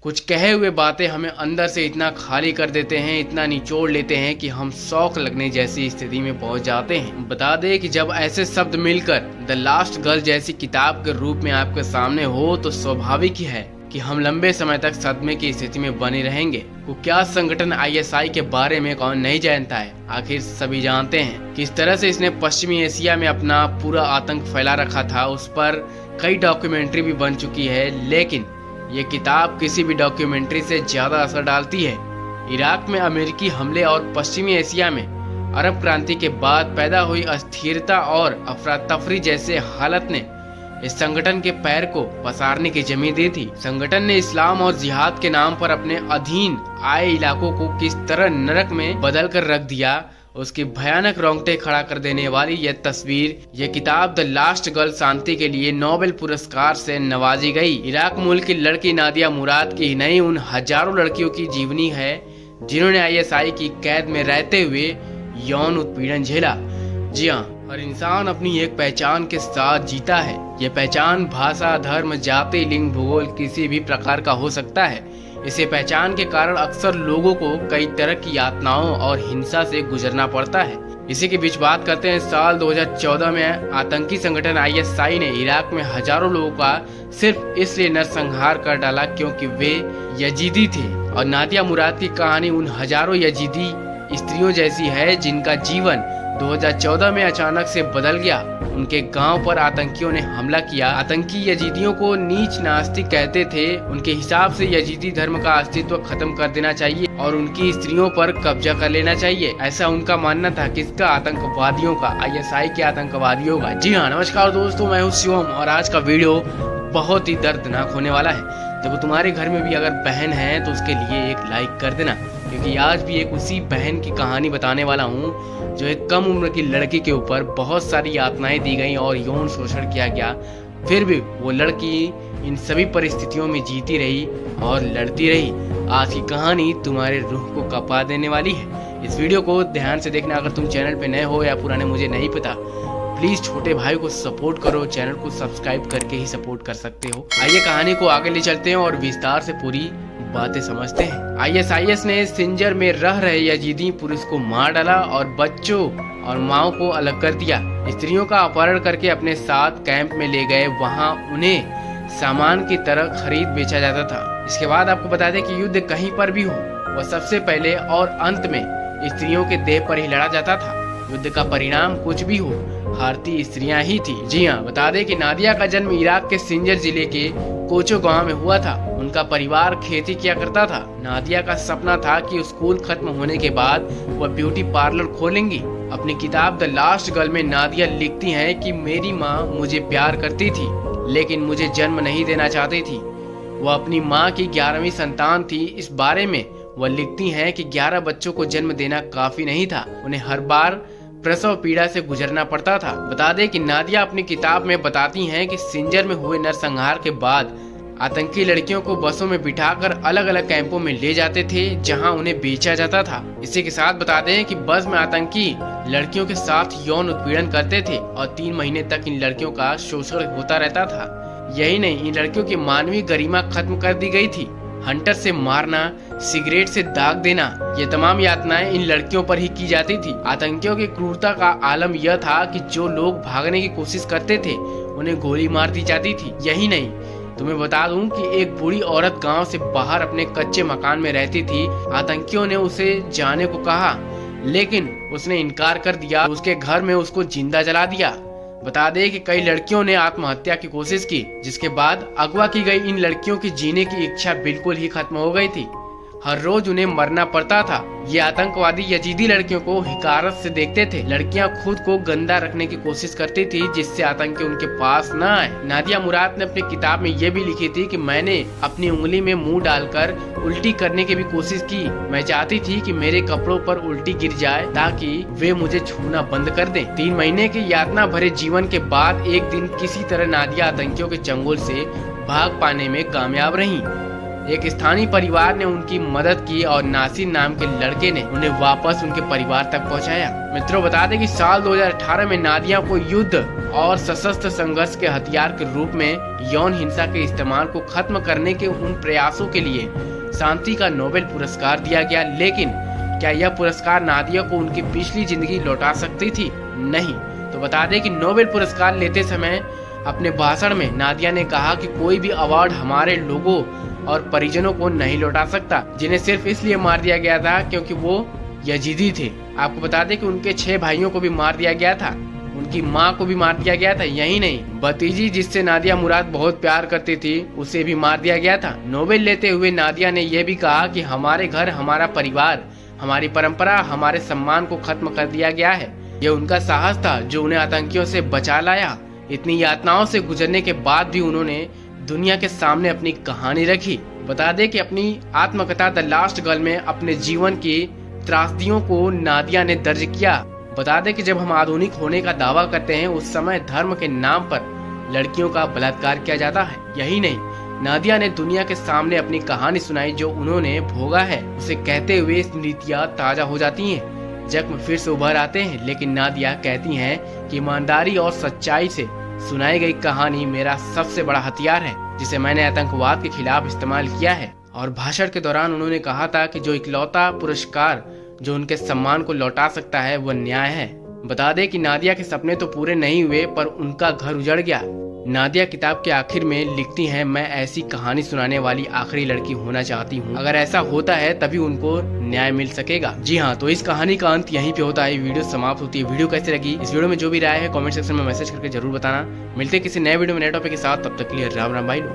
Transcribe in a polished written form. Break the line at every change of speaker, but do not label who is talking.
कुछ कहे हुए बातें हमें अंदर से इतना खाली कर देते हैं, इतना निचोड़ लेते हैं कि हम शौक लगने जैसी स्थिति में पहुंच जाते हैं। बता दें कि जब ऐसे शब्द मिलकर द लास्ट गर्ल जैसी किताब के रूप में आपके सामने हो तो स्वाभाविक ही है कि हम लंबे समय तक सदमे की स्थिति में बने रहेंगे। कुख्यात संगठन आईएसआई के बारे में कौन नहीं जानता है, आखिर सभी जानते हैं। किस तरह से इसने पश्चिमी एशिया में अपना पूरा आतंक फैला रखा था, उस पर कई डॉक्यूमेंट्री भी बन चुकी है, लेकिन ये किताब किसी भी डॉक्यूमेंट्री से ज्यादा असर डालती है। इराक में अमेरिकी हमले और पश्चिमी एशिया में अरब क्रांति के बाद पैदा हुई अस्थिरता और अफरा तफरी जैसे हालत ने इस संगठन के पैर को पसारने की जमीन दी थी। संगठन ने इस्लाम और जिहाद के नाम पर अपने अधीन आए इलाकों को किस तरह नरक में बदल कर रख दिया, उसकी भयानक रोंगटे खड़ा कर देने वाली यह तस्वीर, यह किताब द लास्ट गर्ल शांति के लिए नोबेल पुरस्कार से नवाजी गई। इराक मूल की लड़की नादिया मुराद की ही नहीं, उन हजारों लड़कियों की जीवनी है जिन्होंने आईएसआई की कैद में रहते हुए यौन उत्पीड़न झेला। जी हाँ, हर इंसान अपनी एक पहचान के साथ जीता है। यह पहचान भाषा, धर्म, जाति, लिंग, भूगोल किसी भी प्रकार का हो सकता है। इसे पहचान के कारण अक्सर लोगों को कई तरह की यातनाओं और हिंसा से गुजरना पड़ता है। इसी के बीच बात करते हैं साल 2014 में आतंकी संगठन आईएसआई ने इराक में हजारों लोगों का सिर्फ इसलिए नरसंहार कर डाला क्योंकि वे यजीदी थे। और नादिया मुराद की कहानी उन हजारों यजीदी स्त्रियों जैसी है जिनका जीवन 2014 में अचानक से बदल गया। उनके गांव पर आतंकियों ने हमला किया। आतंकी यजीदियों को नीच नास्तिक कहते थे। उनके हिसाब से यजीदी धर्म का अस्तित्व खत्म कर देना चाहिए और उनकी स्त्रियों पर कब्जा कर लेना चाहिए, ऐसा उनका मानना था। किसका? आतंकवादियों का, आईएसआई के आतंकवादियों का। जी हाँ, नमस्कार दोस्तों, मैं हूँ शिवम और आज का वीडियो बहुत ही दर्दनाक होने वाला है। देखो, तुम्हारे घर में भी अगर बहन है तो उसके लिए एक लाइक कर देना, क्योंकि आज भी एक उसी बहन की कहानी बताने वाला हूँ जो एक कम उम्र की लड़की के ऊपर बहुत सारी यातनाएं दी गई और यौन शोषण किया गया। फिर भी वो लड़की इन सभी परिस्थितियों में जीती रही और लड़ती रही। आज की कहानी तुम्हारे रूह को कपा देने वाली है। इस वीडियो को ध्यान से देखना। अगर तुम चैनल पे नए हो या पुराने मुझे नहीं पता, प्लीज छोटे भाई को सपोर्ट करो। चैनल को सब्सक्राइब करके ही सपोर्ट कर सकते हो। आइए कहानी को आगे ले चलते हैं और विस्तार से पूरी बातें समझते हैं। आईएसआईएस ने सिंजर में रह रहे यजीदी पुरुष को मार डाला और बच्चों और माओ को अलग कर दिया। स्त्रियों का अपहरण करके अपने साथ कैंप में ले गए। वहां उन्हें सामान की तरह खरीद बेचा जाता था। इसके बाद आपको बता दें कि युद्ध कहीं पर भी हो, वह सबसे पहले और अंत में स्त्रियों के देह पर ही लड़ा जाता था। युद्ध का परिणाम कुछ भी हो, हारती स्त्रियां ही थी। जी हाँ, बता दें कि नादिया का जन्म इराक के सिंजर जिले के कोचो गांव में हुआ था। उनका परिवार खेती किया करता था। नादिया का सपना था कि स्कूल खत्म होने के बाद वह ब्यूटी पार्लर खोलेंगी। अपनी किताब द लास्ट गर्ल में नादिया लिखती हैं कि मेरी माँ मुझे प्यार करती थी लेकिन मुझे जन्म नहीं देना चाहती थी। वह अपनी माँ की 11वीं संतान थी। इस बारे में वह लिखती हैं कि 11 बच्चों को जन्म देना काफी नहीं था, उन्हें हर बार प्रसव पीड़ा से गुजरना पड़ता था। बता दें कि नादिया अपनी किताब में बताती हैं कि सिंजर में हुए नरसंहार के बाद आतंकी लड़कियों को बसों में बिठाकर अलग अलग कैंपों में ले जाते थे जहां उन्हें बेचा जाता था। इसी के साथ बता दें कि बस में आतंकी लड़कियों के साथ यौन उत्पीड़न करते थे और 3 महीने तक इन लड़कियों का शोषण होता रहता था। यही नहीं, इन लड़कियों की मानवीय गरिमा खत्म कर दी गई थी। हंटर से मारना, सिगरेट से दाग देना, ये तमाम यातनाएं इन लड़कियों पर ही की जाती थी। आतंकियों की क्रूरता का आलम यह था कि जो लोग भागने की कोशिश करते थे उन्हें गोली मार दी जाती थी। यही नहीं, तुम्हें बता दूं कि एक बूढ़ी औरत गांव से बाहर अपने कच्चे मकान में रहती थी। आतंकियों ने उसे जाने को कहा लेकिन उसने इनकार कर दिया। उसके घर में उसको जिंदा जला दिया। बता दें कि कई लड़कियों ने आत्महत्या की कोशिश की, जिसके बाद अगवा की गई इन लड़कियों की जीने की इच्छा बिल्कुल ही खत्म हो गई थी। हर रोज उन्हें मरना पड़ता था। ये आतंकवादी यजीदी लड़कियों को हिकारत से देखते थे। लड़कियां खुद को गंदा रखने की कोशिश करती थी जिससे आतंकी उनके पास न आए। नादिया मुराद ने अपनी किताब में ये भी लिखी थी कि मैंने अपनी उंगली में मुंह डालकर उल्टी करने की भी कोशिश की। मैं चाहती थी कि मेरे कपड़ों पर उल्टी गिर जाए ताकि वे मुझे छूना बंद कर दें। 3 महीने की यातना भरे जीवन के बाद एक दिन किसी तरह नादिया आतंकियों के चंगुल से भाग पाने में कामयाब रही। एक स्थानीय परिवार ने उनकी मदद की और नासिर नाम के लड़के ने उन्हें वापस उनके परिवार तक पहुंचाया। मित्रों, बता दें कि साल 2018 में नादिया को युद्ध और सशस्त्र संघर्ष के हथियार के रूप में यौन हिंसा के इस्तेमाल को खत्म करने के उन प्रयासों के लिए शांति का नोबेल पुरस्कार दिया गया। लेकिन क्या यह पुरस्कार नादिया को उनकी पिछली जिंदगी लौटा सकती थी? नहीं। तो बता दें कि नोबेल पुरस्कार लेते समय अपने भाषण में नादिया ने कहा कि कोई भी अवार्ड हमारे लोगों और परिजनों को नहीं लौटा सकता, जिन्हें सिर्फ इसलिए मार दिया गया था क्योंकि वो यजीदी थे। आपको बता दें कि उनके 6 भाइयों को भी मार दिया गया था, उनकी माँ को भी मार दिया गया था। यही नहीं, भतीजी जिससे नादिया मुराद बहुत प्यार करती थी उसे भी मार दिया गया था। नोबेल लेते हुए नादिया ने यह भी कहा कि हमारे घर, हमारा परिवार, हमारी परंपरा, हमारे सम्मान को खत्म कर दिया गया है। यह उनका साहस था जो उन्हें आतंकियों से बचा लाया। इतनी यातनाओं से गुजरने के बाद भी उन्होंने दुनिया के सामने अपनी कहानी रखी। बता दें कि अपनी आत्मकथा द लास्ट गर्ल में अपने जीवन की त्रासदियों को नादिया ने दर्ज किया। बता दें कि जब हम आधुनिक होने का दावा करते हैं उस समय धर्म के नाम पर लड़कियों का बलात्कार किया जाता है। यही नहीं, नादिया ने दुनिया के सामने अपनी कहानी सुनाई जो उन्होंने भोगा है। उसे कहते हुए स्मृतियां ताजा हो जाती हैं, जख्म फिर से उभर आते हैं। लेकिन नादिया कहती हैं कि ईमानदारी और सच्चाई से सुनाई गई कहानी मेरा सबसे बड़ा हथियार है, जिसे मैंने आतंकवाद के खिलाफ इस्तेमाल किया है। और भाषण के दौरान उन्होंने कहा था कि जो इकलौता पुरस्कार जो उनके सम्मान को लौटा सकता है वह न्याय है। बता दें कि नादिया के सपने तो पूरे नहीं हुए पर उनका घर उजड़ गया। नादिया किताब के आखिर में लिखती हैं, मैं ऐसी कहानी सुनाने वाली आखिरी लड़की होना चाहती हूँ। अगर ऐसा होता है तभी उनको न्याय मिल सकेगा। जी हाँ, तो इस कहानी का अंत यहीं पे होता है, वीडियो समाप्त होती है। वीडियो कैसी लगी, इस वीडियो में जो भी राय है कमेंट सेक्शन में मैसेज करके जरूर बताना। मिलते किसी नए वीडियो में नए टॉपिक के साथ, तब तक के लिए राम राम भाई लोग।